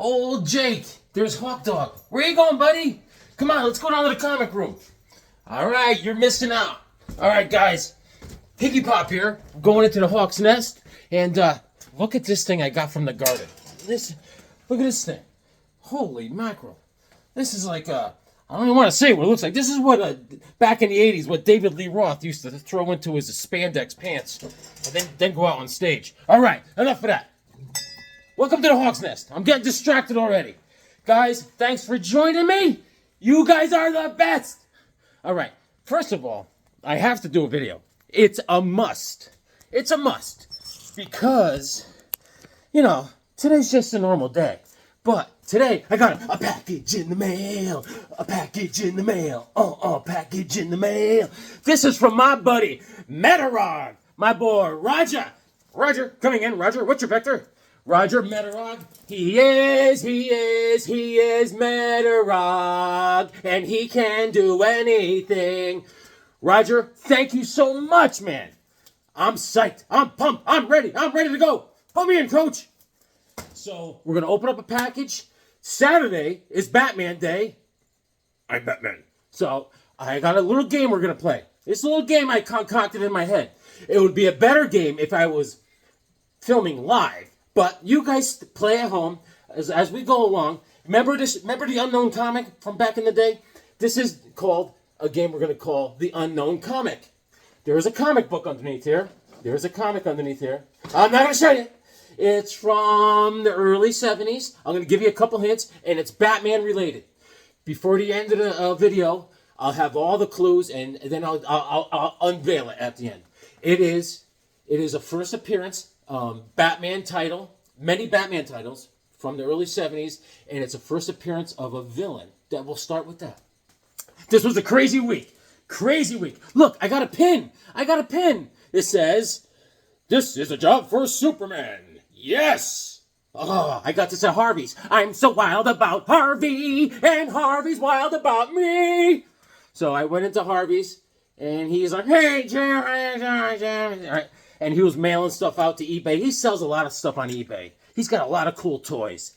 Old Jake, there's Hawk Dog. Where you going, buddy? Come on, let's go down to the comic room. All right, you're missing out. All right, guys, Piggy Pop here, going into the Hawk's Nest, and look at this thing I got from the garden. Look at this thing. Holy mackerel. This is like, I don't even want to say what it looks like. This is what, back in the 80s, what David Lee Roth used to throw into his spandex pants, and then go out on stage. All right, enough of that. Welcome to the Hawk's Nest. I'm getting distracted already. Guys, thanks for joining me. You guys are the best. All right, first of all, I have to do a video. It's a must. It's a must. Because, you know, today's just a normal day. But today, I got a package in the mail. A package in the mail. Package in the mail. This is from my buddy, Metarog. My boy, Roger. Roger, coming in. Roger, what's your vector? Roger Metarog. He is Metarog. And he can do anything. Roger, thank you so much, man. I'm psyched. I'm pumped. I'm ready. I'm ready to go. Put me in, coach. So, we're going to open up a package. Saturday is Batman Day. I'm Batman. So, I got a little game we're going to play. This little game I concocted in my head. It would be a better game if I was filming live. But you guys play at home as we go along. Remember the Unknown Comic from back in the day? This is called a game we're going to call the Unknown Comic. There is a comic book underneath here. There's a comic underneath here. I'm not going to show you. It's from the early 70s. I'm going to give you a couple hints, and it's Batman related. Before the end of the video, I'll have all the clues, and then I'll unveil it at the end. It is a first appearance Batman title, many Batman titles from the early 70s, and it's a first appearance of a villain. That we'll start with that. This was a crazy week. Crazy week. Look, I got a pin. It says, "This is a job for Superman." Yes! Oh, I got this at Harvey's. I'm so wild about Harvey, and Harvey's wild about me. So I went into Harvey's, and he's like, "Hey, Jerry." All right. And he was mailing stuff out to eBay. He sells a lot of stuff on eBay. He's got a lot of cool toys.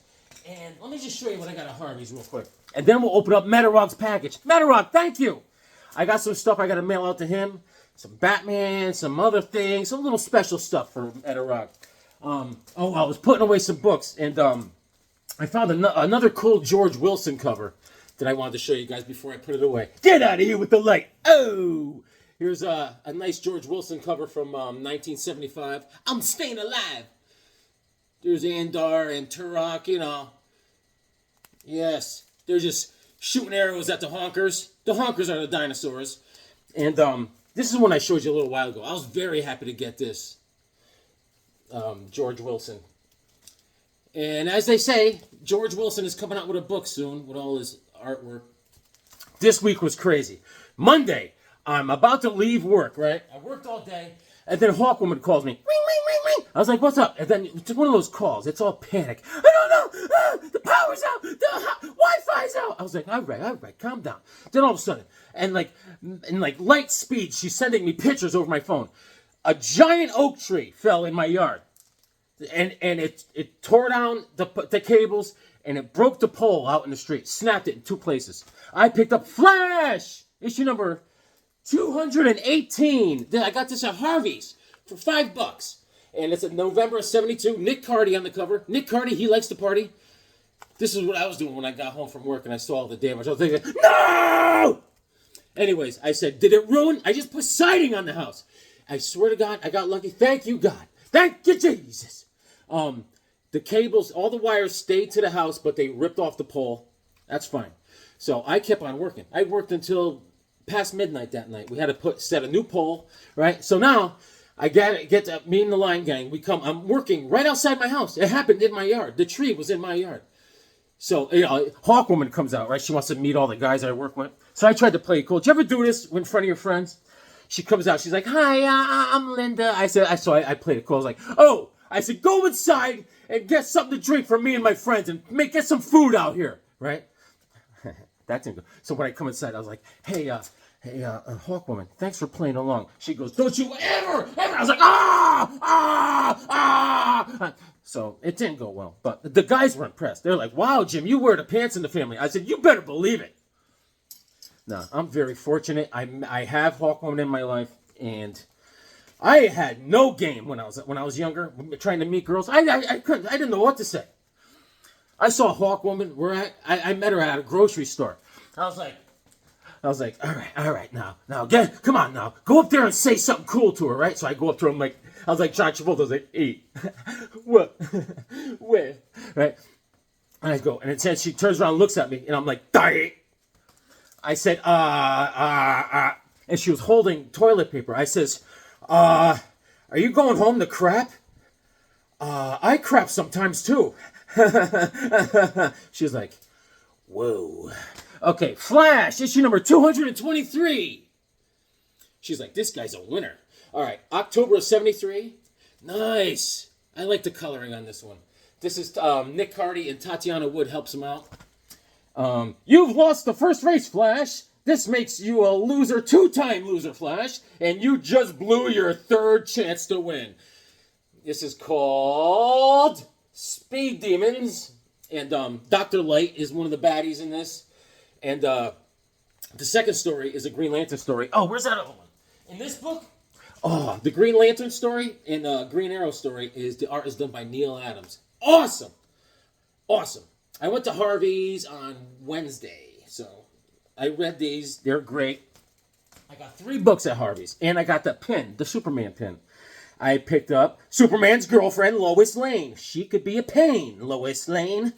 And let me just show you what I got at Harvey's real quick. And then we'll open up Metarog's package. Metarog, thank you. I got some stuff I got to mail out to him. Some Batman, some other things, some little special stuff for Metarog. I was putting away some books, and I found another cool George Wilson cover that I wanted to show you guys before I put it away. Get out of here with the light. Oh! Here's a nice George Wilson cover from 1975. I'm staying alive. There's Andar and Turok, you know. Yes, they're just shooting arrows at the honkers. The honkers are the dinosaurs. And this is one I showed you a little while ago. I was very happy to get this. George Wilson. And as they say, George Wilson is coming out with a book soon with all his artwork. This week was crazy. Monday, I'm about to leave work, right? I worked all day, and then Hawkwoman calls me. Ring, ring, ring, ring. I was like, "What's up?" And then it's one of those calls. It's all panic. "I don't know. The power's out. The Wi-Fi's out." I was like, all right, calm down. Then all of a sudden, in light speed, she's sending me pictures over my phone. A giant oak tree fell in my yard, and it tore down the cables, and it broke the pole out in the street, snapped it in two places. I picked up Flash, issue number 218. I got this at Harvey's for $5, and it's in November of '72. Nick Cardy on the cover. Nick Cardy, he likes to party. This is what I was doing when I got home from work and I saw all the damage. I was thinking, no! Anyways, I said, did it ruin? I just put siding on the house. I swear to God, I got lucky. Thank you, God. Thank you, Jesus. The cables, all the wires stayed to the house, but they ripped off the pole. That's fine. So I kept on working. I worked until past midnight that night. We had to set a new pole, right? So now I get to me and the line gang. I'm working right outside my house. It happened in my yard. The tree was in my yard. So, you know, Hawkwoman comes out, right? She wants to meet all the guys I work with. So I tried to play it cool. Did you ever do this in front of your friends? She comes out. She's like, "Hi, I'm Linda." I played it cool. I was like, "Oh," I said, "Go inside and get something to drink for me and my friends and get some food out here," right? That didn't go. So when I come inside, I was like, "Hey, hey, Hawkwoman, thanks for playing along. She goes, don't you ever. I was like, ah. So it didn't go well. But the guys were impressed. They're like, wow, Jim, you wear the pants in the family. I said, you better believe it. No, I'm very fortunate. I have Hawkwoman in my life, and I had no game when I was younger, trying to meet girls. I couldn't. I didn't know what to say. I saw Hawkwoman. I met her at a grocery store. I was like, all right, now, come on, now, go up there and say something cool to her, right? So I go up to her, I was like John Travolta, I was like, hey, what, where, right? And I go, and it says she turns around, and looks at me, and I'm like, die. I said, and she was holding toilet paper. I says, are you going home to crap? I crap sometimes too. She was like, whoa. Okay, Flash, issue number 223. She's like, this guy's a winner. All right, October of 73. Nice. I like the coloring on this one. This is Nick Hardy, and Tatiana Wood helps him out. You've lost the first race, Flash. This makes you a loser, two-time loser, Flash, and you just blew your third chance to win. This is called Speed Demons, and Dr. Light is one of the baddies in this. And the second story is a Green Lantern story. Oh, where's that other one? In this book? Oh, the Green Lantern story and Green Arrow story the art is done by Neil Adams. Awesome. Awesome. I went to Harvey's on Wednesday, so I read these. They're great. I got 3 books at Harvey's, and I got the pin, the Superman pin. I picked up Superman's girlfriend, Lois Lane. She could be a pain, Lois Lane.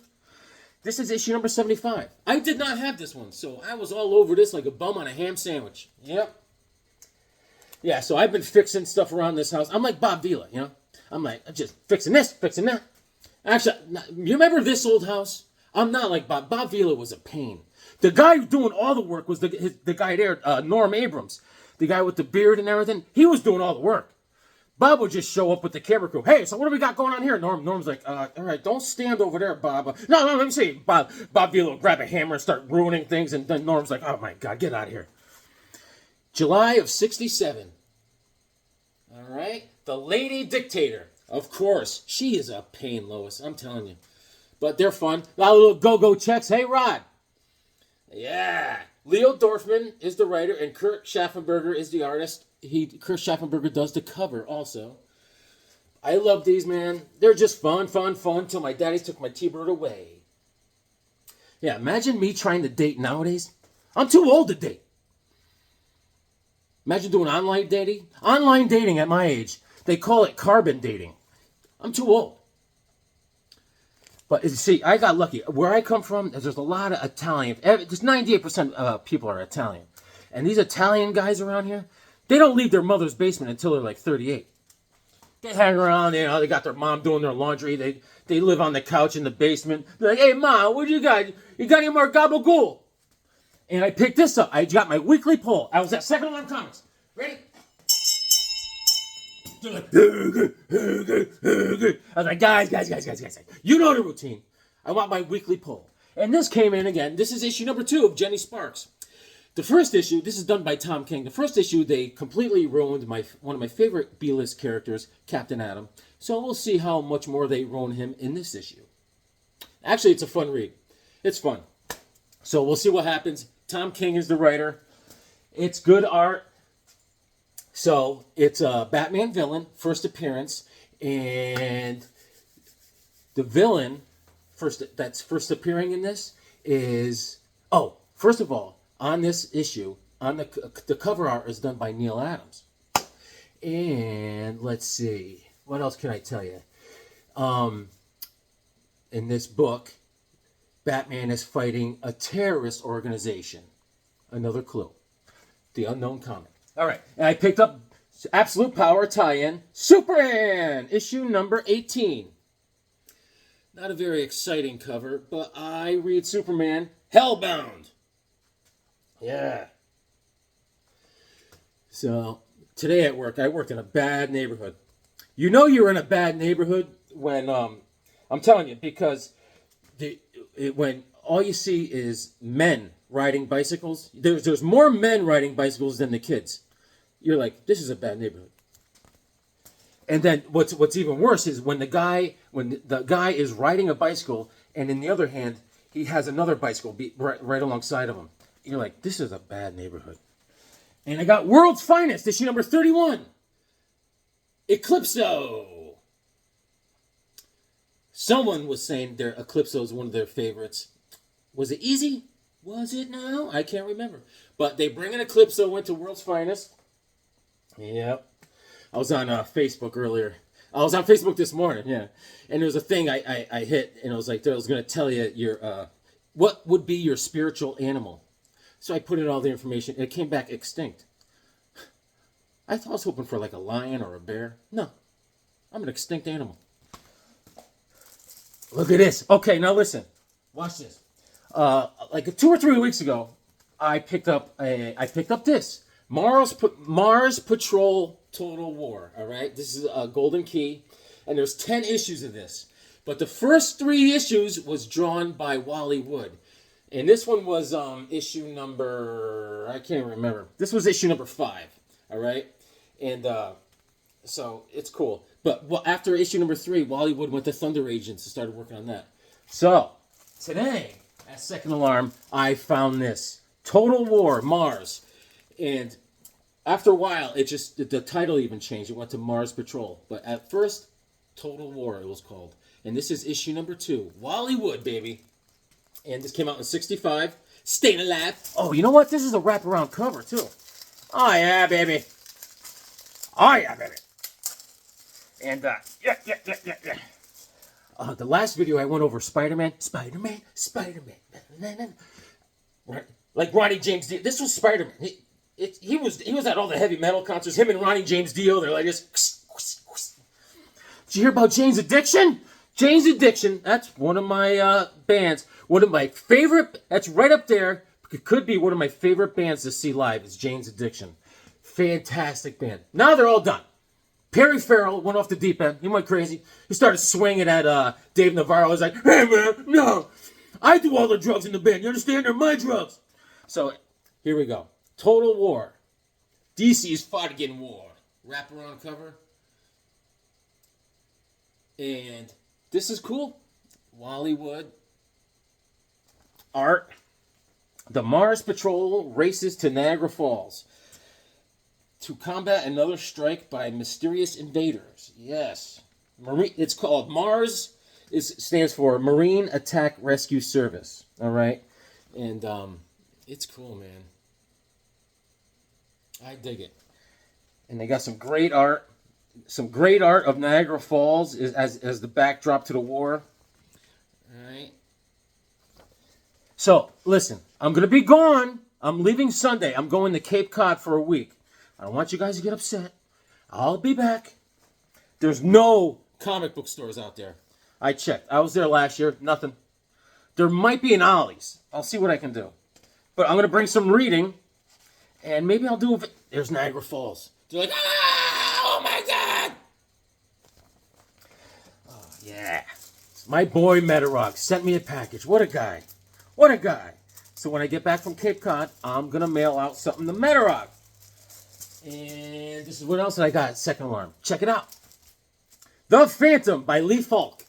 This is issue number 75. I did not have this one, so I was all over this like a bum on a ham sandwich. Yep. Yeah, so I've been fixing stuff around this house. I'm like Bob Vila, you know? I'm like, just fixing this, fixing that. Actually, you remember this old house? I'm not like Bob. Bob Vila was a pain. The guy doing all the work was the guy there, Norm Abrams. The guy with the beard and everything. He was doing all the work. Bob would just show up with the camera crew. Hey, so what do we got going on here? Norm's like, all right, don't stand over there, Bob. No, let me see. Bob Vila will grab a hammer and start ruining things, and then Norm's like, oh my God, get out of here. July of 67. All right, the Lady Dictator. Of course, she is a pain, Lois. I'm telling you. But they're fun. A lot of little go-go checks. Hey, Rod. Yeah. Leo Dorfman is the writer, and Kurt Schaffenberger is the artist. Kurt Schaffenberger does the cover also. I love these, man. They're just fun, till my daddy took my T-Bird away. Yeah, imagine me trying to date nowadays. I'm too old to date. Imagine doing online dating. Online dating at my age. They call it carbon dating. I'm too old. But see, I got lucky. Where I come from, there's a lot of Italian. There's 98% of people are Italian. And these Italian guys around here, they don't leave their mother's basement until they're like 38. They hang around, you know, they got their mom doing their laundry. They live on the couch in the basement. They're like, hey, Mom, what do you got? You got any more gabagool? And I picked this up. I got my weekly poll. I was at Second Alarm Comics. Ready? They're like, I was like, guys. You know the routine. I want my weekly poll. And this came in again. This is issue number 2 of Jenny Sparks. The first issue, this is done by Tom King. The first issue, they completely ruined one of my favorite B-list characters, Captain Atom. So we'll see how much more they ruin him in this issue. Actually, it's a fun read. It's fun. So we'll see what happens. Tom King is the writer. It's good art. So it's a Batman villain, first appearance, and the villain that's first appearing in this is, first of all, on this issue, on the cover art is done by Neil Adams. And let's see, what else can I tell you? In this book, Batman is fighting a terrorist organization. Another clue. The Unknown Comic. All right, and I picked up Absolute Power tie-in, Superman, issue number 18. Not a very exciting cover, but I read Superman, Hellbound. Yeah. So, today at work, I worked in a bad neighborhood. You know you're in a bad neighborhood when, I'm telling you, because when all you see is men riding bicycles. There's more men riding bicycles than the kids. You're like, this is a bad neighborhood. And then what's even worse is when the guy is riding a bicycle, and in the other hand he has another bicycle right alongside of him. You're like, this is a bad neighborhood. And I got World's Finest, issue number 31. Eclipso. Someone was saying their Eclipso is one of their favorites. Was it easy? Was it now? I can't remember. But they bring an Eclipso, went to World's Finest. Yep. I was on Facebook earlier. I was on Facebook this morning, yeah. And there was a thing I hit, and I was like, I was going to tell you your what would be your spiritual animal. So I put in all the information, and it came back extinct. I was hoping for like a lion or a bear. No. I'm an extinct animal. Look at this. Okay, now listen. Watch this. Like 2 or 3 weeks ago, I picked up this. Mars Patrol Total War, all right? This is a Golden Key, and there's 10 issues of this. But the first 3 issues was drawn by Wally Wood. And this one was issue number, I can't remember. This was issue number 5, all right? And so it's cool. But after issue number 3, Wally Wood went to Thunder Agents and started working on that. So today, at Second Alarm, I found this. Total War, Mars. And after a while, the title even changed. It went to Mars Patrol. But at first, Total War it was called. And this is issue number 2. Wally Wood, baby. And this came out in 65. Staying alive. Oh, you know what? This is a wraparound cover, too. Oh, yeah, baby. Oh, yeah, baby. And, yeah. The last video I went over Spider-Man. Right. Like Ronnie James Dio. This was Spider-Man. He was at all the heavy metal concerts. Him and Ronnie James Dio, they're like this. Did you hear about Jane's Addiction? Jane's Addiction, that's one of my bands. One of my favorite, that's right up there. It could be one of my favorite bands to see live is Jane's Addiction. Fantastic band. Now they're all done. Perry Farrell went off the deep end. He went crazy. He started swinging at Dave Navarro. He's like, hey man, no. I do all the drugs in the band. You understand? They're my drugs. So here we go. Total War. DC's fighting war. Wraparound cover. And this is cool. Wally Wood. Art. The Mars Patrol races to Niagara Falls to combat another strike by mysterious invaders. Yes. It's called Mars. It stands for Marine Attack Rescue Service. All right. And it's cool, man. I dig it. And they got some great art. Some great art of Niagara Falls as the backdrop to the war. All right. So, listen. I'm going to be gone. I'm leaving Sunday. I'm going to Cape Cod for a week. I don't want you guys to get upset. I'll be back. There's no comic book stores out there. I checked. I was there last year. Nothing. There might be an Ollie's. I'll see what I can do. But I'm going to bring some reading. And maybe I'll do there's Niagara Falls. They're like, oh my God. Oh, yeah. My boy Metarog sent me a package. What a guy. What a guy. So when I get back from Cape Cod, I'm going to mail out something to Metarog. And this is what else I got at Second Alarm. Check it out. The Phantom by Lee Falk.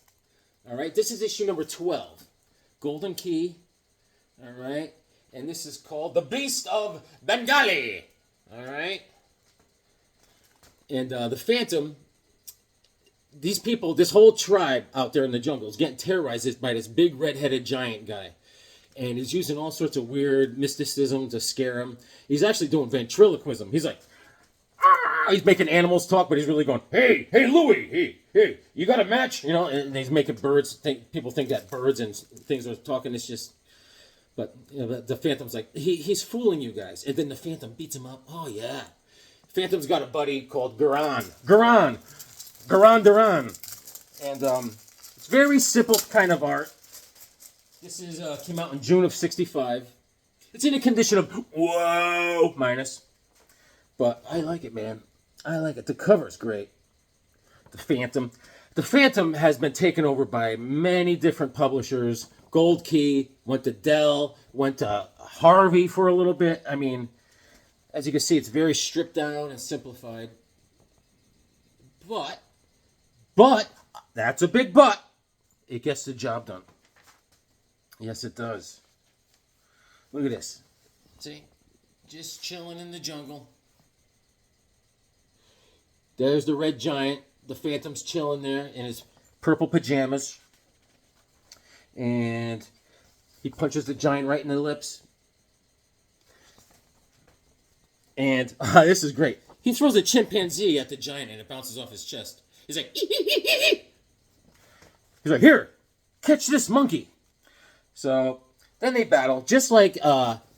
All right. This is issue number 12. Golden Key. All right. And this is called The Beast of Bengali. All right. And the Phantom, these people, this whole tribe out there in the jungle is getting terrorized by this big red-headed giant guy. And he's using all sorts of weird mysticism to scare him. He's actually doing ventriloquism. He's like, he's making animals talk, but he's really going, hey, Louie, hey, you got a match? You know, and he's making birds people think that birds and things are talking. It's just, but you know, the Phantom's like, he's fooling you guys. And then the Phantom beats him up. Oh, yeah. Phantom's got a buddy called Garan Duran. And it's very simple kind of art. This is came out in June of 65. It's in a condition of whoa minus. But I like it, man. I like it. The cover's great. The Phantom. The Phantom has been taken over by many different publishers Gold Key, went to Dell, went to Harvey for a little bit. I mean, as you can see, it's very stripped down and simplified. But, that's a big but. It gets the job done. Yes, it does. Look at this. See? Just chilling in the jungle. There's the red giant. The Phantom's chilling there in his purple pajamas. And he punches the giant right in the lips. And this is great. He throws a chimpanzee at the giant and it bounces off his chest. He's like, he's like, here, catch this monkey. So then they battle, just like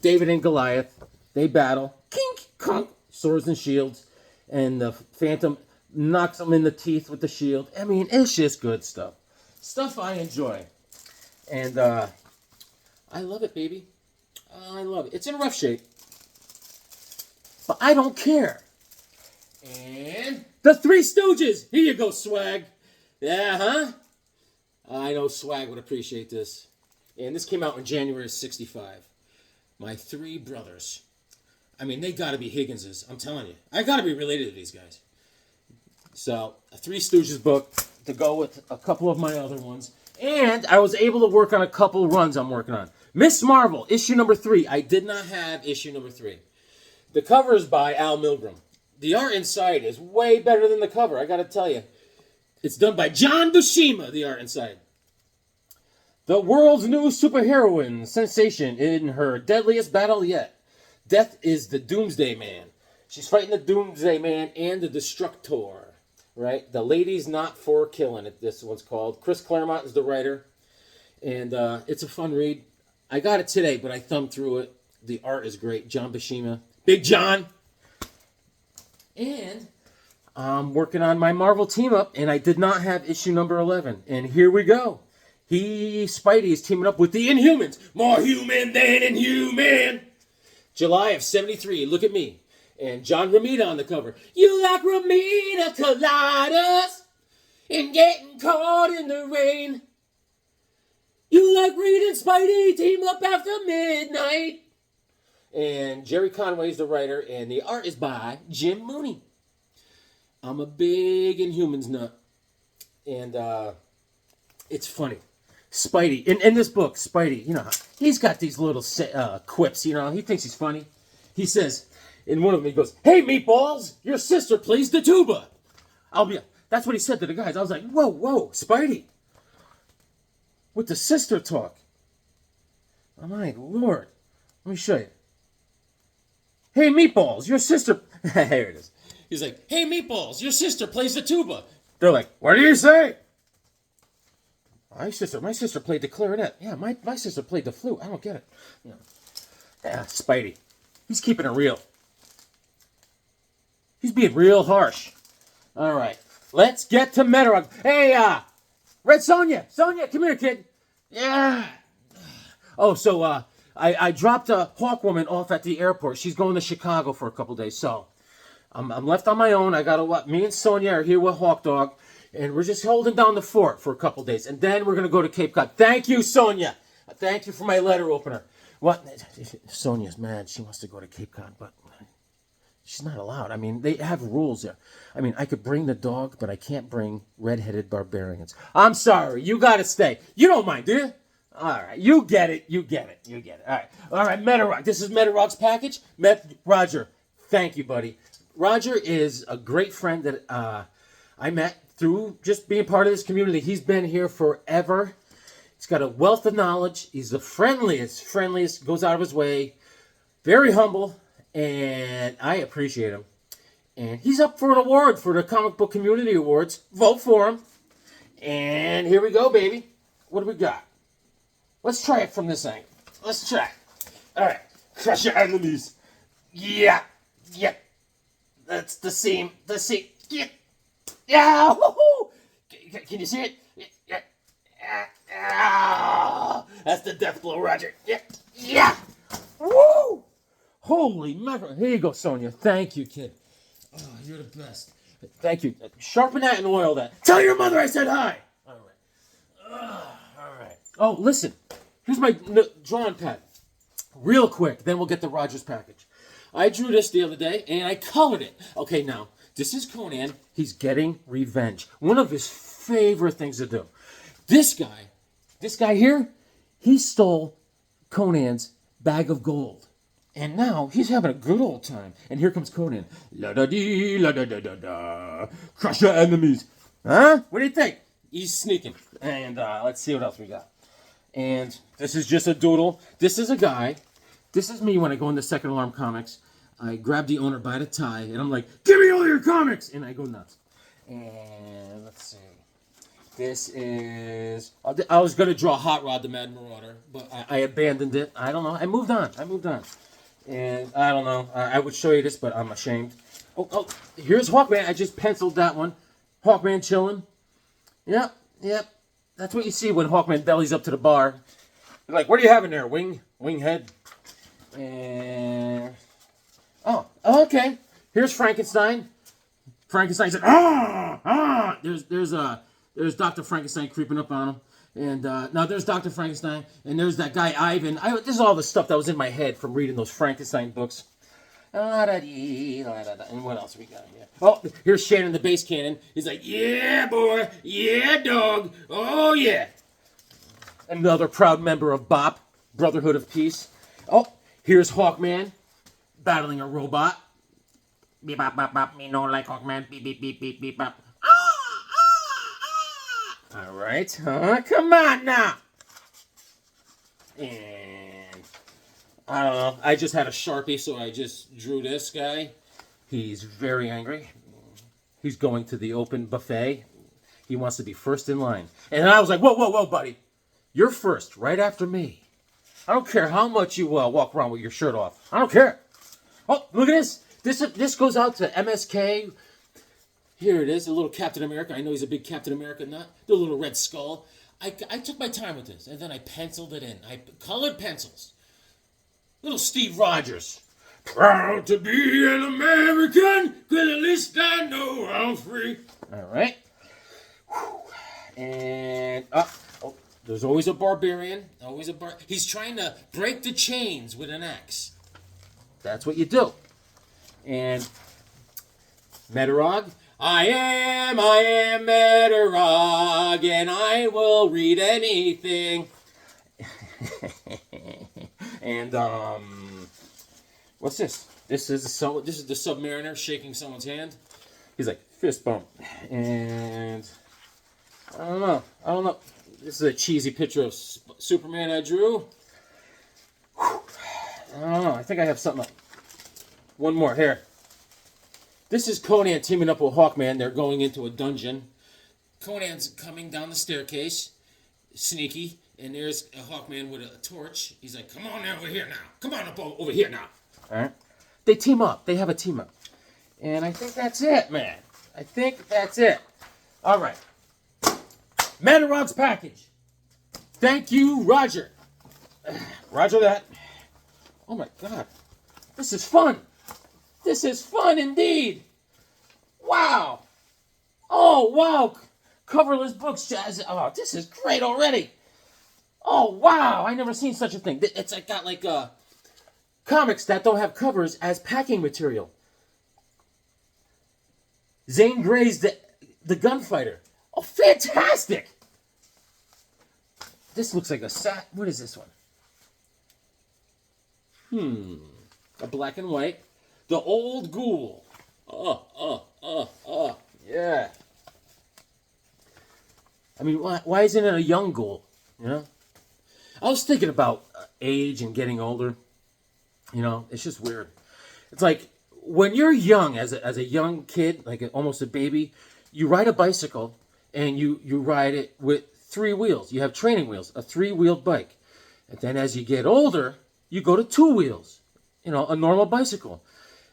David and Goliath. They battle, kink, kunk, swords and shields, and the Phantom knocks him in the teeth with the shield. I mean, it's just good stuff. Stuff I enjoy. And I love it, baby. I love it. It's in rough shape. But I don't care. And the Three Stooges. Here you go, Swag. Yeah, huh? I know Swag would appreciate this. And this came out in January of '65. My three brothers. I mean, they got to be Higginses. I'm telling you. I got to be related to these guys. So, a Three Stooges book to go with a couple of my other ones. And I was able to work on a couple runs I'm working on. Miss Marvel, issue number 3. I did not have issue number 3. The cover is by Al Milgrom. The art inside is way better than the cover, I gotta tell you. It's done by John Buscema, the art inside. The world's new superheroine sensation in her deadliest battle yet. Death is the Doomsday Man. She's fighting the Doomsday Man and the Destructor. Right? The Lady's Not For Killing, it this one's called. Chris Claremont is the writer. And it's a fun read. I got it today, but I thumbed through it. The art is great. John Buscema. Big John. And I'm working on my Marvel team-up, and I did not have issue number 11. And here we go. Spidey is teaming up with the Inhumans. More human than inhuman. July of '73. Look at me. And John Romita on the cover. You like Romita Collidas and getting caught in the rain. You like reading Spidey team up after midnight. And Jerry Conway's the writer, and the art is by Jim Mooney. I'm a big Inhumans nut. And it's funny. Spidey, in this book, Spidey, you know, he's got these little quips, you know, he thinks he's funny. He says, in one of them, he goes, "Hey, meatballs, your sister plays the tuba." That's what he said to the guys. I was like, whoa, Spidey. With the sister talk. Oh, my Lord. Let me show you. "Hey, meatballs, your sister..." Here it is. He's like, "Hey, meatballs, your sister plays the tuba." They're like, "What do you say?" My sister played the clarinet. Yeah, my sister played the flute. I don't get it. You know. Yeah, Spidey. He's keeping it real. He's being real harsh. All right. Let's get to Metarog. Hey, Red Sonja. Sonja, come here, kid. Yeah. Oh, so I dropped a Hawk Woman off at the airport. She's going to Chicago for a couple days. So I'm left on my own. I got me and Sonja are here with Hawk Dog. And we're just holding down the fort for a couple days. And then we're going to go to Cape Cod. Thank you, Sonja. Thank you for my letter opener. What? Sonja's mad. She wants to go to Cape Cod, but she's not allowed. I mean, they have rules there. I mean, I could bring the dog, but I can't bring redheaded barbarians. I'm sorry. You got to stay. You don't mind, do you? All right. You get it. You get it. You get it. All right, Metarog. This is Metarog's package. Roger, thank you, buddy. Roger is a great friend that I met through just being part of this community. He's been here forever. He's got a wealth of knowledge. He's the friendliest, goes out of his way. Very humble, and I appreciate him. And he's up for an award for the Comic Book Community Awards. Vote for him. And here we go, baby. What do we got? Let's try it from this angle. Let's try. All right. Crush your enemies. Yeah. That's the seam. Yeah. Yeah, woohoo! Can you see it? Yeah. That's the death blow, Roger. Yeah. Woo! Holy mackerel. Here you go, Sonja. Thank you, kid. Oh, you're the best. Thank you. Sharpen that and oil that. Tell your mother I said hi. All right. Oh, listen. here's my drawing pad. Real quick, then we'll get the Rogers package. I drew this the other day, and I colored it. Okay, now, this is Conan. He's getting revenge. One of his favorite things to do. This guy here, he stole Conan's bag of gold. And now he's having a good old time. And here comes Conan. La-da-dee, la-da-da-da-da. Crush your enemies. Huh? What do you think? He's sneaking. And let's see what else we got. And this is just a doodle. This is a guy. This is me when I go into Second Alarm Comics. I grab the owner by the tie, and I'm like, give me all your comics! And I go nuts. And let's see. This is... I was going to draw Hot Rod the Mad Marauder, but I abandoned it. I don't know. I moved on. And I don't know. I would show you this, but I'm ashamed. Oh, here's Hawkman. I just penciled that one. Hawkman chilling. Yep. That's what you see when Hawkman bellies up to the bar. You're like, what are you having there? Wing head? And... Oh, okay. Here's Frankenstein. Frankenstein said, There's Dr. Frankenstein creeping up on him. And now there's Dr. Frankenstein. And there's that guy, Ivan. This is all the stuff that was in my head from reading those Frankenstein books. And what else we got here? Oh, here's Shannon the bass cannon. He's like, yeah, boy. Yeah, dog. Oh, yeah. Another proud member of BOP, Brotherhood of Peace. Oh, here's Hawkman battling a robot. Beep, bop, bop, bop. Me no like Hawkman. Beep, beep, beep, beep, beep, bop. All right. Come on now. And I don't know. I just had a Sharpie, so I just drew this guy. He's very angry. He's going to the open buffet. He wants to be first in line. And I was like, whoa, buddy. You're first, right after me. I don't care how much you walk around with your shirt off. I don't care. Oh, look at this. This goes out to MSK. Here it is, a little Captain America. I know he's a big Captain America nut. The little red skull. I took my time with this, and then I penciled it in. I colored pencils. Little Steve Rogers. Proud to be an American, 'cause at least I know I'm free. All right. And, there's always a barbarian. He's trying to break the chains with an axe. That's what you do. And Metarog. I am Metarog, and I will read anything. And what's this? This is the Submariner shaking someone's hand. He's like, fist bump. And I don't know. This is a cheesy picture of Superman I drew. I don't know. I think I have something. One more here. This is Conan teaming up with Hawkman. They're going into a dungeon. Conan's coming down the staircase, sneaky, and there's a Hawkman with a torch. He's like, come on over here now. Come on up over here now. All right. They team up. They have a team up. And I think that's it, man. I think that's it. All right. Metarog's package. Thank you, Roger. Roger that. Oh, my God. This is fun. This is fun indeed. Wow. Oh, wow. Coverless books, Jazz. Oh, this is great already. Oh, wow. I never seen such a thing. It's got like comics that don't have covers as packing material. Zane Grey's the gunfighter. Oh, fantastic. This looks like a set. What is this one? A black and white. The Old Ghoul. Yeah. I mean, why isn't it a young ghoul? You know? I was thinking about age and getting older. You know, it's just weird. It's like, when you're young, as a young kid, like almost a baby, you ride a bicycle, and you ride it with 3 wheels. You have training wheels, a 3-wheeled bike. And then as you get older, you go to 2 wheels. You know, a normal bicycle.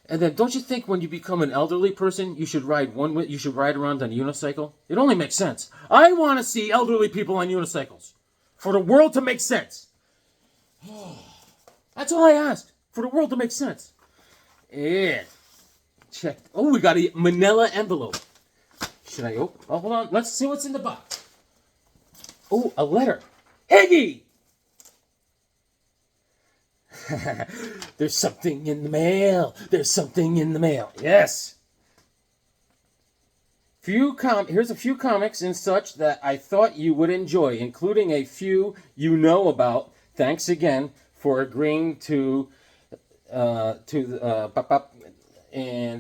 And then, don't you think when you become an elderly person, you should ride around on a unicycle? It only makes sense. I want to see elderly people on unicycles. For the world to make sense. That's all I ask. For the world to make sense. Yeah. Check. Oh, we got a manila envelope. Should I open? Oh, hold on. Let's see what's in the box. Oh, a letter. Higgy! There's something in the mail. There's something in the mail. Yes. Here's a few comics and such that I thought you would enjoy, including a few you know about. Thanks again for agreeing to and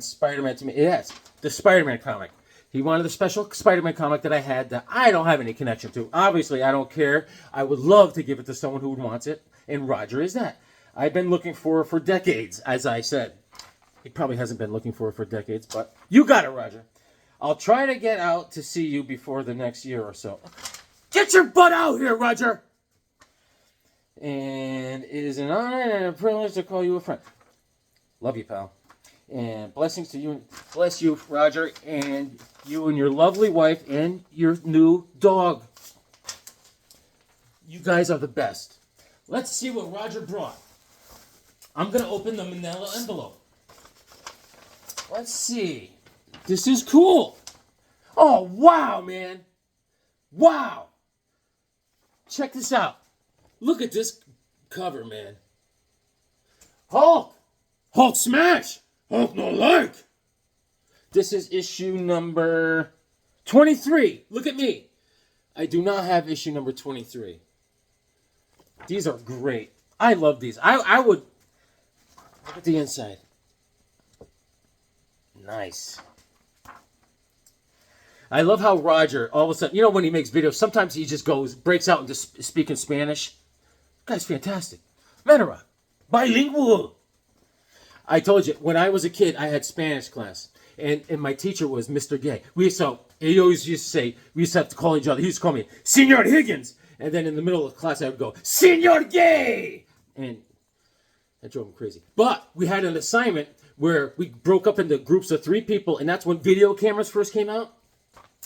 Spider-Man to me. Yes, the Spider-Man comic. He wanted the special Spider-Man comic that I had that I don't have any connection to. Obviously, I don't care. I would love to give it to someone who wants it, and Roger is that. I've been looking for decades, as I said. He probably hasn't been looking for decades, but you got it, Roger. I'll try to get out to see you before the next year or so. Get your butt out here, Roger! And it is an honor and a privilege to call you a friend. Love you, pal. And blessings to you. Bless you, Roger, and you and your lovely wife and your new dog. You guys are the best. Let's see what Roger brought. I'm going to open the manila envelope. Let's see. This is cool. Oh, wow, man. Wow. Check this out. Look at this cover, man. Hulk. Hulk smash. Hulk no like. This is issue number 23. Look at me. I do not have issue number 23. These are great. I love these. I would... Look at the inside. Nice. I love how Roger, all of a sudden, you know when he makes videos, sometimes he just breaks out into speaking Spanish. Guy's fantastic. Metarog. Bilingual. I told you, when I was a kid, I had Spanish class. And my teacher was Mr. Gay. He always used to say, we used to have to call each other. He used to call me, Senor Higgins. And then in the middle of class, I would go, Senor Gay. And that drove him crazy. But we had an assignment where we broke up into groups of 3 people. And that's when video cameras first came out.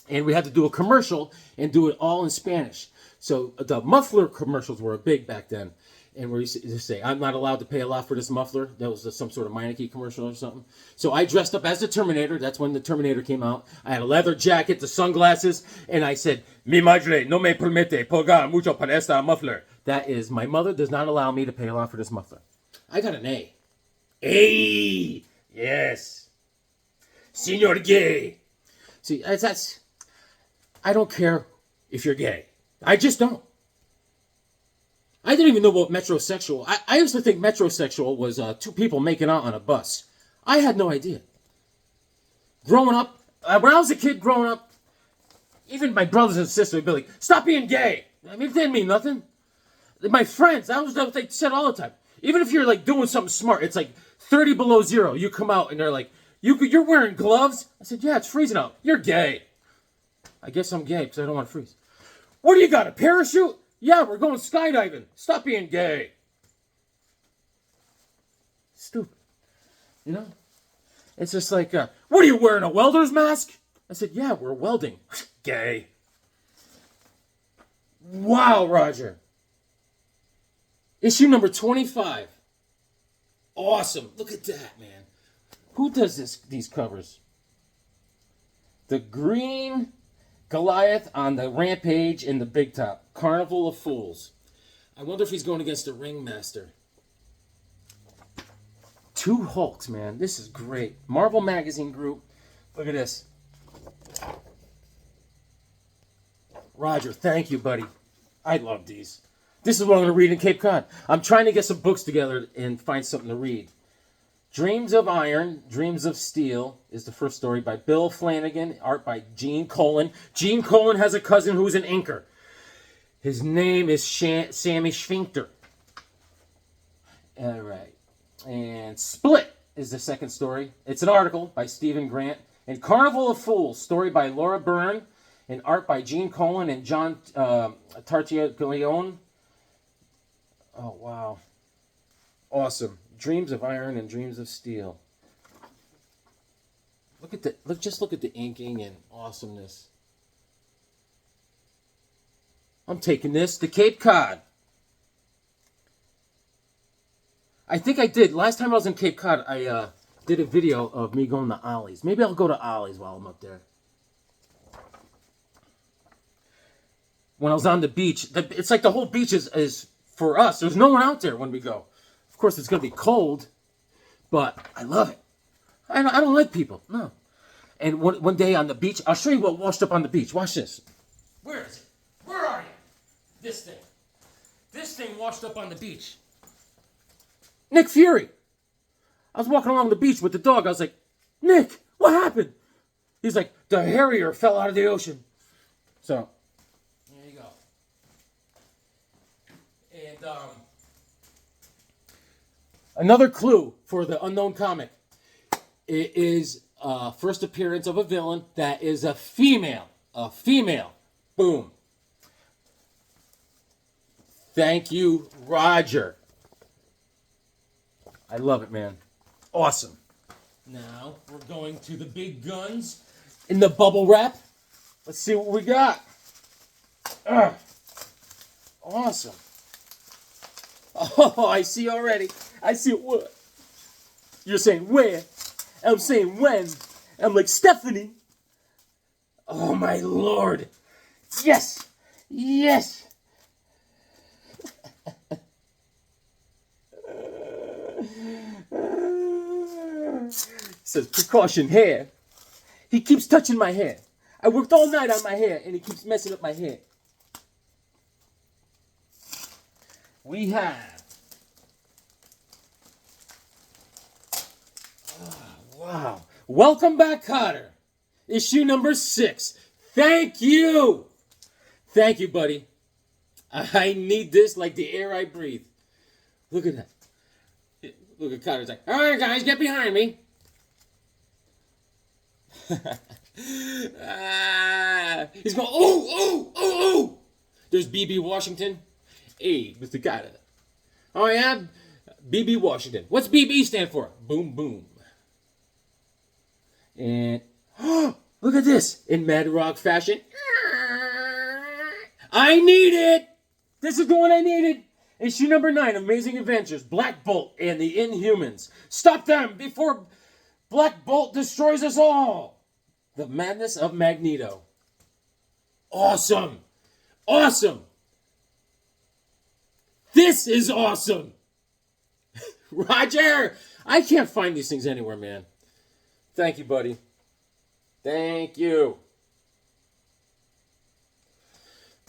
And we had to do a commercial and do it all in Spanish. So the muffler commercials were big back then. And we used to say, I'm not allowed to pay a lot for this muffler. That was some sort of Meineke commercial or something. So I dressed up as the Terminator. That's when the Terminator came out. I had a leather jacket, the sunglasses, and I said, Mi madre no me permite pagar mucho para esta muffler. That is, my mother does not allow me to pay a lot for this muffler. I got an A. A! Yes. Senor Gay. See, that's... I don't care if you're gay. I just don't. I didn't even know about metrosexual. I used to think metrosexual was 2 people making out on a bus. I had no idea. Growing up, when I was a kid growing up, even my brothers and sisters would be like, stop being gay. I mean, it didn't mean nothing. My friends, that was what they said all the time. Even if you're like doing something smart, it's like 30 below zero. You come out and they're like, you're wearing gloves? I said, yeah, it's freezing out. You're gay. I guess I'm gay because I don't want to freeze. What do you got, a parachute? Yeah, we're going skydiving. Stop being gay. Stupid. You know? It's just like, what are you wearing, a welder's mask? I said, yeah, we're welding. Gay. Wow, Roger. Issue number 25. Awesome. Look at that, man. Who does these covers? The Green Goliath on the Rampage in the Big Top. Carnival of Fools. I wonder if he's going against the Ringmaster. 2 Hulks, man. This is great. Marvel Magazine Group. Look at this. Roger, thank you, buddy. I love these. This is what I'm going to read in Cape Cod. I'm trying to get some books together and find something to read. Dreams of Iron, Dreams of Steel is the first story by Bill Flanagan, art by Gene Colan. Gene Colan has a cousin who's an inker. His name is Sammy Schfinkter. All right. And Split is the second story. It's an article by Stephen Grant. And Carnival of Fools, story by Laura Byrne, and art by Gene Colan and John Tartaglione. Oh, wow. Awesome. Dreams of Iron and Dreams of Steel. Just look at the inking and awesomeness. I'm taking this to Cape Cod. I think I did. Last time I was in Cape Cod, I did a video of me going to Ollie's. Maybe I'll go to Ollie's while I'm up there. When I was on the beach, it's like the whole beach is for us. There's no one out there when we go. Of course, it's going to be cold, but I love it. I don't like people, no. And one day on the beach, I'll show you what washed up on the beach. Watch this. Where is it? Where are you? This thing. This thing washed up on the beach. Nick Fury. I was walking along the beach with the dog. I was like, Nick, what happened? He's like, the Harrier fell out of the ocean. So, there you go. And another clue for the unknown comic. It is first appearance of a villain that is a female. A female. Boom. Thank you, Roger. I love it, man. Awesome. Now, we're going to the big guns in the bubble wrap. Let's see what we got. Awesome. Oh, I see already. I see what. You're saying where? I'm saying when. I'm like, Stephanie. Oh, my Lord. Yes. Yes. Says precaution hair. He keeps touching my hair. I worked all night on my hair and he keeps messing up my hair. We have. Oh, wow. Welcome back, Cotter. Issue number 6. Thank you. Thank you, buddy. I need this like the air I breathe. Look at that. Look at Cotter's like, all right, guys, get behind me. He's going, oh. There's B.B. Washington. Hey, Mr. Cotter. Oh, yeah? B.B. Washington. What's B.B. stand for? Boom, boom. And, look at this. In Metarog fashion. I need it. This is the one I needed. Issue number 9, Amazing Adventures, Black Bolt and the Inhumans. Stop them before Black Bolt destroys us all. The Madness of Magneto. Awesome. Awesome. This is awesome. Roger, I can't find these things anywhere, man. Thank you, buddy. Thank you.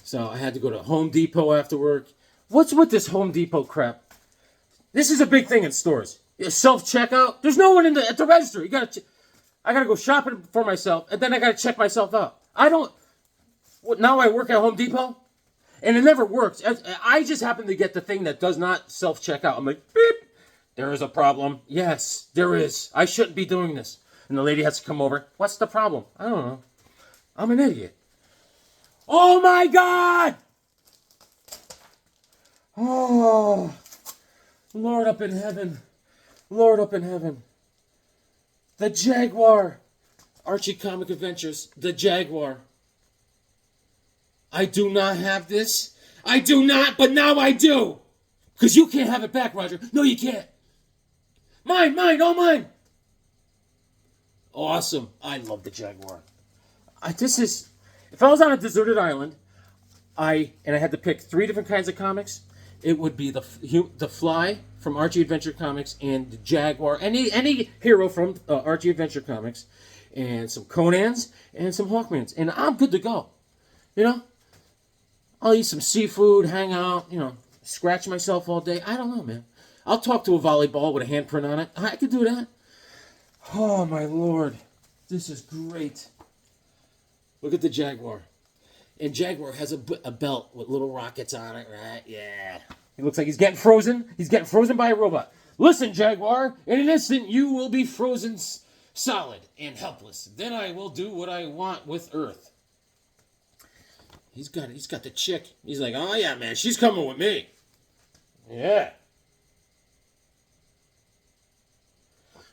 So I had to go to Home Depot after work. What's with this Home Depot crap? This is a big thing in stores. Self-checkout. There's no one at the register. I gotta go shopping for myself, and then I gotta check myself out. Now I work at Home Depot, and it never works. I just happen to get the thing that does not self-checkout. I'm like, beep. There is a problem. Yes, there is. I shouldn't be doing this. And the lady has to come over. What's the problem? I don't know. I'm an idiot. Oh my God! Oh, Lord up in heaven. Lord up in heaven. The Jaguar. Archie Comic Adventures. The Jaguar. I do not have this. I do not, but now I do. Because you can't have it back, Roger. No, you can't. Mine, all mine. Awesome. I love the Jaguar. If I was on a deserted island, and I had to pick 3 different kinds of comics, it would be the Fly from Archie Adventure Comics and the Jaguar, any hero from Archie Adventure Comics, and some Conans and some Hawkmans, and I'm good to go. You know, I'll eat some seafood, hang out, scratch myself all day. I don't know, man. I'll talk to a volleyball with a handprint on it. I could do that. Oh my Lord, this is great. Look at the Jaguar. And Jaguar has a belt with little rockets on it, right? Yeah. He looks like he's getting frozen. He's getting frozen by a robot. Listen, Jaguar, in an instant you will be frozen solid and helpless. Then I will do what I want with Earth. He's got the chick. He's like, oh yeah, man, she's coming with me. Yeah.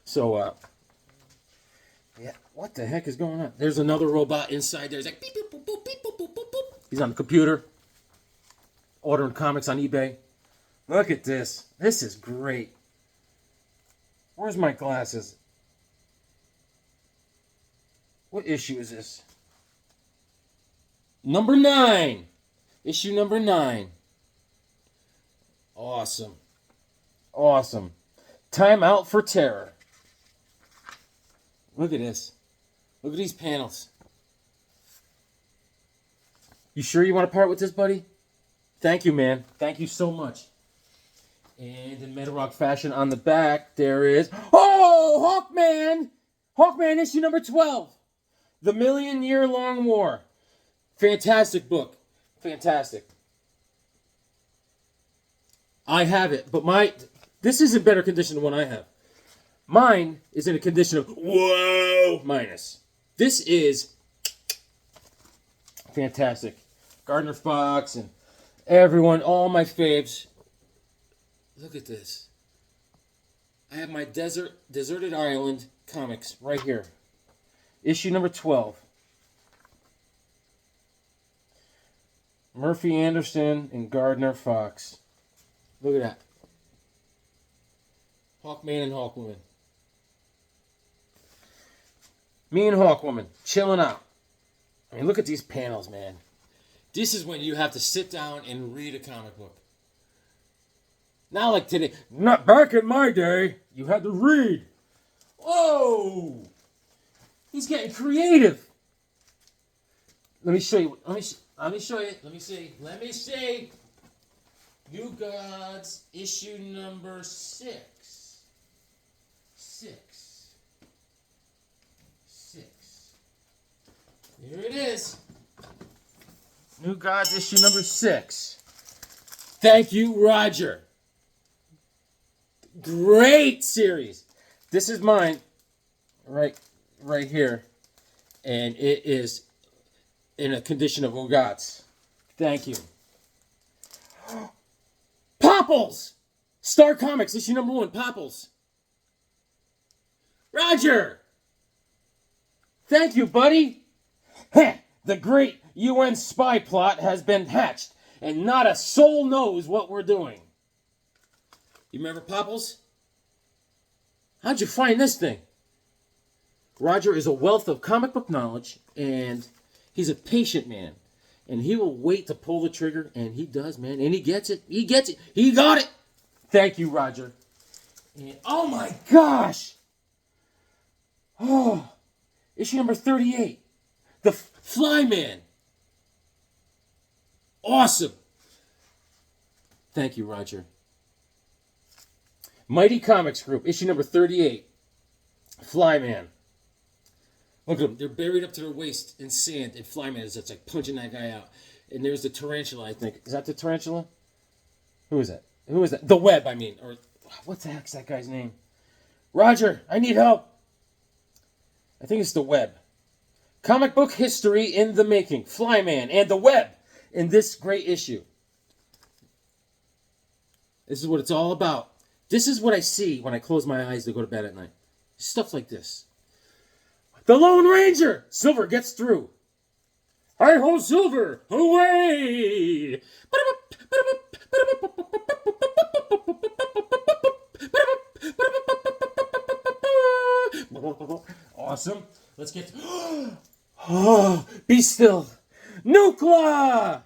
So, yeah, what the heck is going on? There's another robot inside there. He's like, beep, beep, boop, boop, beep, boop, boop, boop, boop. He's on the computer, ordering comics on eBay. Look at this. This is great. Where's my glasses? What issue is this? Number 9. Issue number 9. Awesome. Awesome. Time out for terror. Look at this. Look at these panels. You sure you want to part with this, buddy? Thank you, man. Thank you so much. And in Metarog fashion on the back, there is... Oh, Hawkman! Hawkman issue number 12. The Million Year Long War. Fantastic book. Fantastic. I have it, but this is in better condition than one I have. Mine is in a condition of whoa minus. This is fantastic. Gardner Fox and everyone, all my faves. Look at this. I have my Deserted Island comics right here. Issue number 12. Murphy Anderson and Gardner Fox. Look at that. Hawkman and Hawkwoman. Me and Hawkwoman chilling out. I mean, look at these panels, man. This is when you have to sit down and read a comic book. Not like today. Not back in my day. You had to read. Whoa! He's getting creative. Let me show you. Let me show you. Let me see. New Gods, issue number 6. 6. Here it is. New Gods, issue number 6. Thank you, Roger. Great series. This is mine, right here, and it is in a condition of Gods. Thank you. Popples! Star Comics, issue number 1, Popples. Roger! Thank you, buddy. The great UN spy plot has been hatched, and not a soul knows what we're doing. You remember Popples? How'd you find this thing? Roger is a wealth of comic book knowledge, and he's a patient man. And he will wait to pull the trigger, and he does, man. And he gets it. He gets it. He got it. Thank you, Roger. And, oh, my gosh. Oh, issue number 38. The Flyman. Awesome. Thank you, Roger. Mighty Comics Group, issue number 38. Flyman. Look at them. They're buried up to their waist in sand, and Flyman is just like punching that guy out. And there's the tarantula, I think. Is that the tarantula? Who is that? Who is that? The Web, I mean. Or what the heck's that guy's name? Roger, I need help. I think it's the Web. Comic book history in the making. Flyman and the Web in this great issue. This is what it's all about. This is what I see when I close my eyes to go to bed at night. Stuff like this. The Lone Ranger! Silver gets through. Hi-ho, Silver! Away! Awesome. Let's get... Oh, be still. Nukla!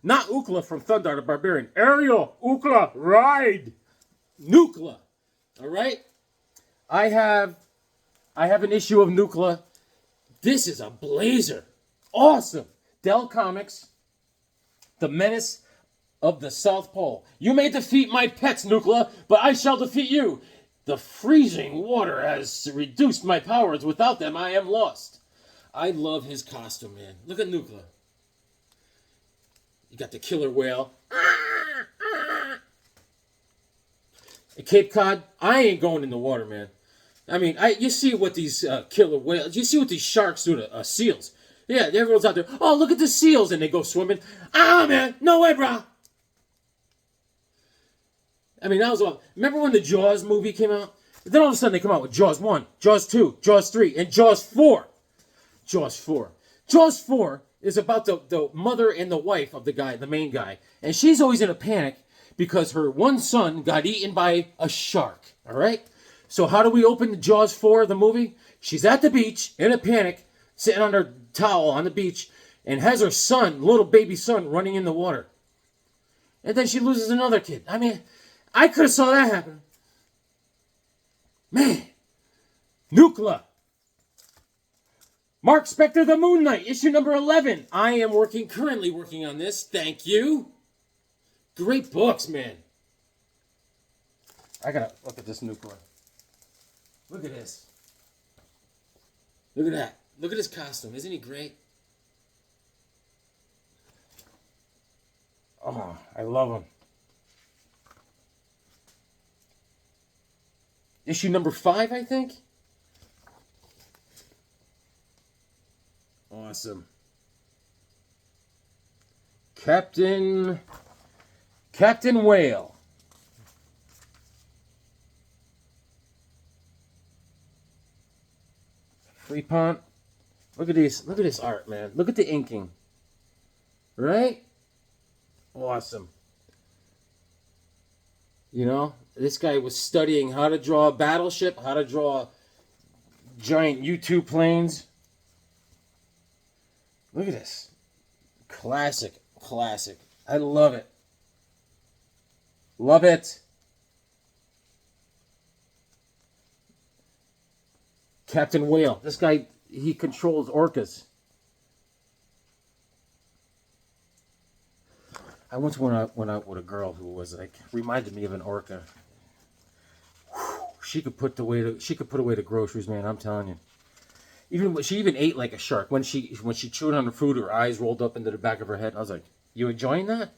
Not Ukla from Thundar the Barbarian. Ariel, Ukla, ride! Nukla. All right? I have an issue of Nukla. This is a blazer. Awesome. Dell Comics. The Menace of the South Pole. You may defeat my pets, Nukla, but I shall defeat you. The freezing water has reduced my powers. Without them, I am lost. I love his costume, man. Look at Nukla. You got the killer whale. At Cape Cod, I ain't going in the water, man. I mean, you see what these killer whales, you see what these sharks do to seals. Yeah, everyone's out there, oh, look at the seals, and they go swimming. Ah, man, no way, bro. I mean, that was all. Remember when the Jaws movie came out? Then all of a sudden they come out with Jaws 1, Jaws 2, Jaws 3, and Jaws 4. Jaws 4. Jaws 4 is about the mother and the wife of the guy, the main guy. And she's always in a panic because her one son got eaten by a shark. All right? So how do we open Jaws 4, the movie? She's at the beach in a panic, sitting on her towel on the beach, and has her son, little baby son, running in the water. And then she loses another kid. I mean, I could have saw that happen. Man. Nuclear. Mark Spector, The Moon Knight, issue number 11. I am currently working on this. Thank you. Great books, man. I gotta look at this Nuclear. Look at this. Look at that. Look at his costume. Isn't he great? Oh, I love him. Issue number 5, I think. Awesome. Captain Whale. Freepont. Look at this art, man. Look at the inking. Right? Awesome. You know, this guy was studying how to draw a battleship, how to draw giant U-2 planes. Look at this. Classic. I love it. Love it. Captain Whale. This guy, he controls orcas. I once went out with a girl who was like, reminded me of an orca. Whew, she could put away the groceries, man. I'm telling you. She even ate like a shark. When she chewed on her food, her eyes rolled up into the back of her head. I was like, "You enjoying that?"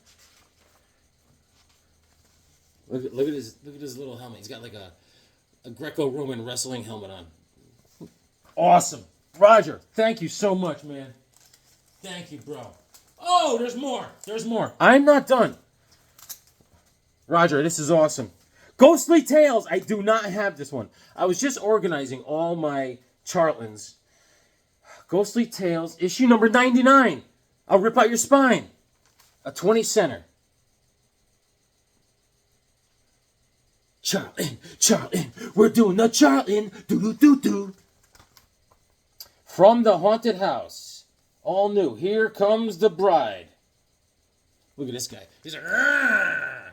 Look at his little helmet. He's got like a Greco-Roman wrestling helmet on. Awesome, Roger. Thank you so much, man. Thank you, bro. Oh, there's more. There's more. I'm not done. Roger, this is awesome. Ghostly Tales. I do not have this one. I was just organizing all my Chartlands. Ghostly Tales, issue number 99. I'll rip out your spine. A 20-center. Chartland. We're doing the Chartland. Do. From the Haunted House. All new. Here comes the bride. Look at this guy. He's like, "Arr!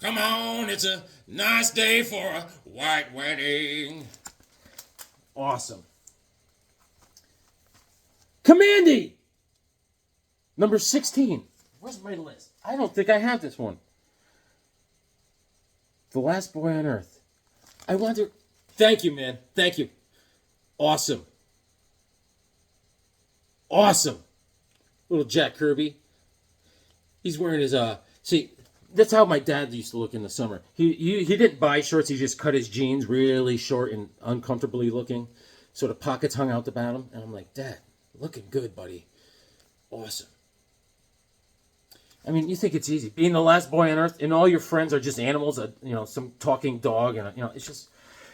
Come on, it's a nice day for a white wedding." Awesome. Commandy! Number 16. Where's my list? I don't think I have this one. The Last Boy on Earth. I wonder... Thank you, man. Thank you. Awesome. Awesome. Little Jack Kirby. He's wearing his, see, that's how my dad used to look in the summer. He didn't buy shorts, he just cut his jeans really short and uncomfortably looking. So the pockets hung out the bottom. And I'm like, Dad, looking good, buddy. Awesome. I mean, you think it's easy. Being the last boy on Earth, and all your friends are just animals, some talking dog, and, it's just...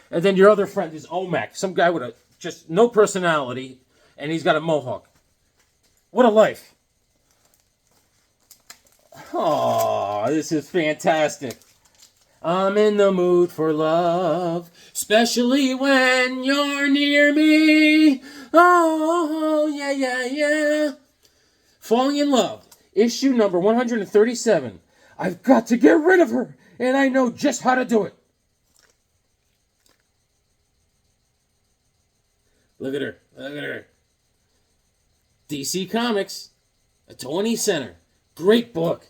And then your other friend is Omac, some guy with just no personality, and he's got a mohawk. What a life. Oh, this is fantastic. I'm in the mood for love, especially when you're near me. Oh, yeah. Falling in Love, issue number 137. I've got to get rid of her, and I know just how to do it. Look at her. DC Comics, a 20-center. Great book.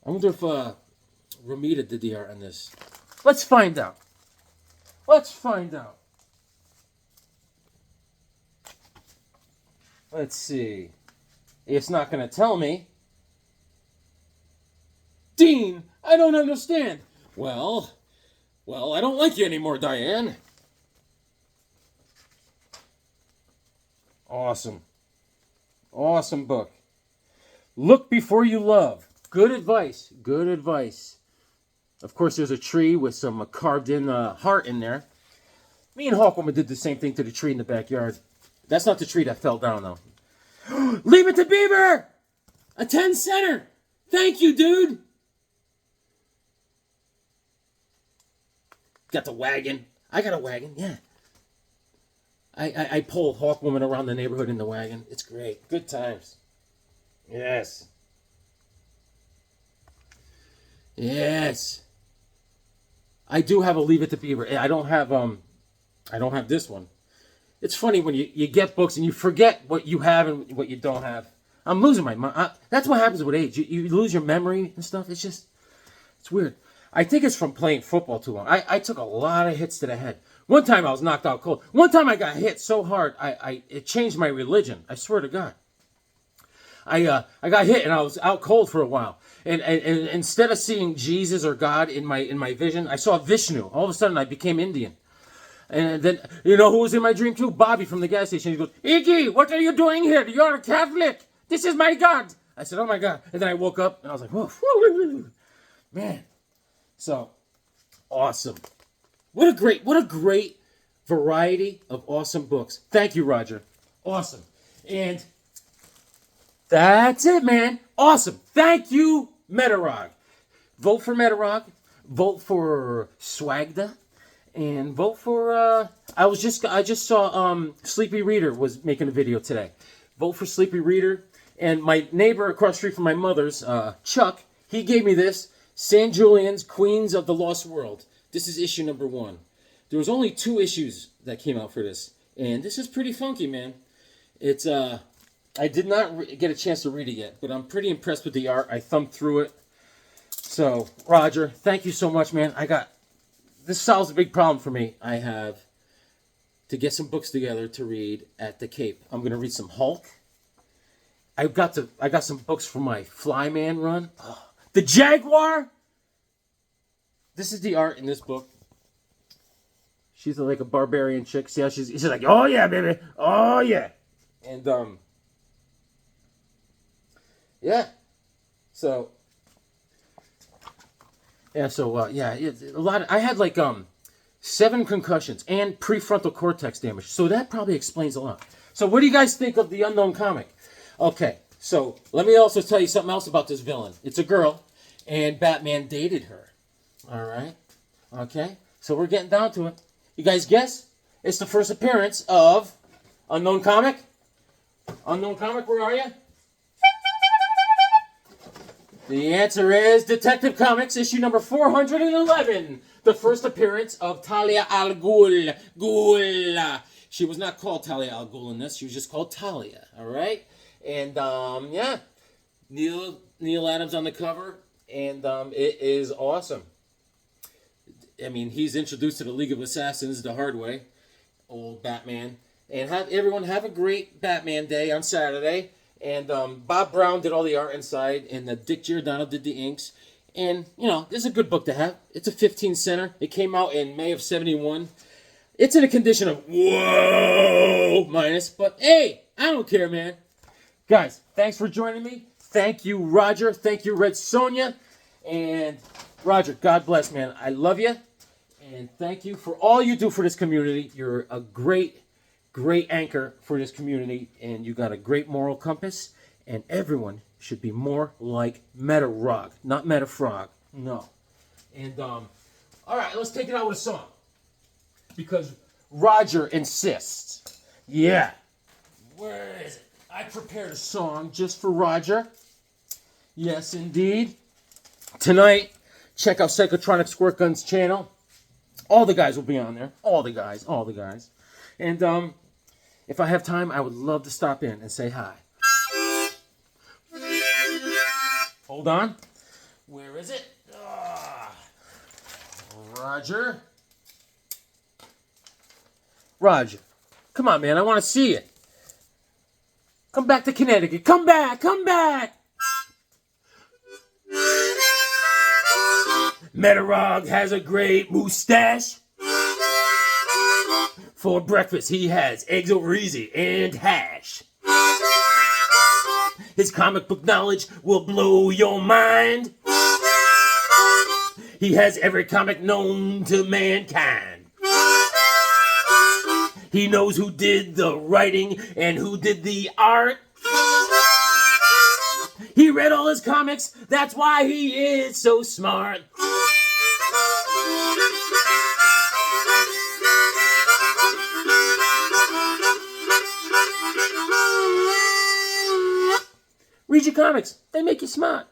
I wonder if Ramita did the art on this. Let's find out. Let's see. It's not going to tell me. Dean, I don't understand. Well, I don't like you anymore, Diane. Awesome book. Look Before You Love. Good advice. Of course, there's a tree with some carved-in heart in there. Me and Hawkwoman did the same thing to the tree in the backyard. That's not the tree that fell down, though. Leave It to Beaver! A 10-center! Thank you, dude! Got the wagon. I got a wagon, yeah. I pull Hawkwoman around the neighborhood in the wagon. It's great. Good times. Yes. Yes. I do have a Leave It to Beaver. I don't have this one. It's funny when you get books and you forget what you have and what you don't have. I'm losing my mind. That's what happens with age. You lose your memory and stuff. It's weird. I think it's from playing football too long. I took a lot of hits to the head. One time I was knocked out cold. One time I got hit so hard, it changed my religion. I swear to God. I got hit and I was out cold for a while. And instead of seeing Jesus or God in my vision, I saw Vishnu. All of a sudden I became Indian. And then, you know who was in my dream too? Bobby from the gas station. He goes, Iggy, what are you doing here? You're a Catholic. This is my God. I said, oh my God. And then I woke up and I was like, whoa, man. So, awesome. What a great variety of awesome books. Thank you, Roger. Awesome. And that's it, man. Awesome. Thank you, Metarog. Vote for Metarog. Vote for Swagda. And vote for, I just saw Sleepy Reader was making a video today. Vote for Sleepy Reader. And my neighbor across the street from my mother's, Chuck, he gave me this, San Julian's Queens of the Lost World. This is issue number 1. There was only 2 issues that came out for this. And this is pretty funky, man. It's, I did not get a chance to read it yet, but I'm pretty impressed with the art. I thumbed through it. So, Roger, thank you so much, man. This solves a big problem for me. I have to get some books together to read at the Cape. I'm going to read some Hulk. I got some books for my Flyman run. Oh, the Jaguar. This is the art in this book. She's like a barbarian chick. See how she's like, oh yeah, baby, oh yeah, and yeah. So. Yeah, a lot. I had like 7 concussions and prefrontal cortex damage, so that probably explains a lot. So, what do you guys think of the Unknown comic? Okay, so let me also tell you something else about this villain. It's a girl, and Batman dated her. All right, okay. So we're getting down to it. You guys guess? It's the first appearance of Unknown comic. Unknown comic, where are you? The answer is Detective Comics, issue number 411. The first appearance of Talia al Ghul. Ghul. She was not called Talia al Ghul in this. She was just called Talia. All right? And, yeah. Neil Adams on the cover. And it is awesome. I mean, he's introduced to the League of Assassins the hard way. Old Batman. And everyone have a great Batman day on Saturday. And Bob Brown did all the art inside, and Dick Giordano did the inks. And, you know, this is a good book to have. It's a 15-center. It came out in May of 71. It's in a condition of, whoa, minus. But, hey, I don't care, man. Guys, thanks for joining me. Thank you, Roger. Thank you, Red Sonja. And, Roger, God bless, man. I love you. And thank you for all you do for this community. You're a great anchor for this community, and you got a great moral compass, and everyone should be more like Metarog, not Metafrog. No. And, all right, let's take it out with a song. Because Roger insists. Yeah. Where is it? I prepared a song just for Roger. Yes, indeed. Tonight, check out Psychotronic Squirt Gun's channel. All the guys will be on there. All the guys. And, if I have time, I would love to stop in and say hi. Hold on. Where is it? Roger. Roger. Come on, man. I want to see it. Come back to Connecticut. Come back. Metarog has a great mustache. For breakfast, he has eggs over easy and hash. His comic book knowledge will blow your mind. He has every comic known to mankind. He knows who did the writing and who did the art. He read all his comics, that's why he is so smart. Read your comics. They make you smart.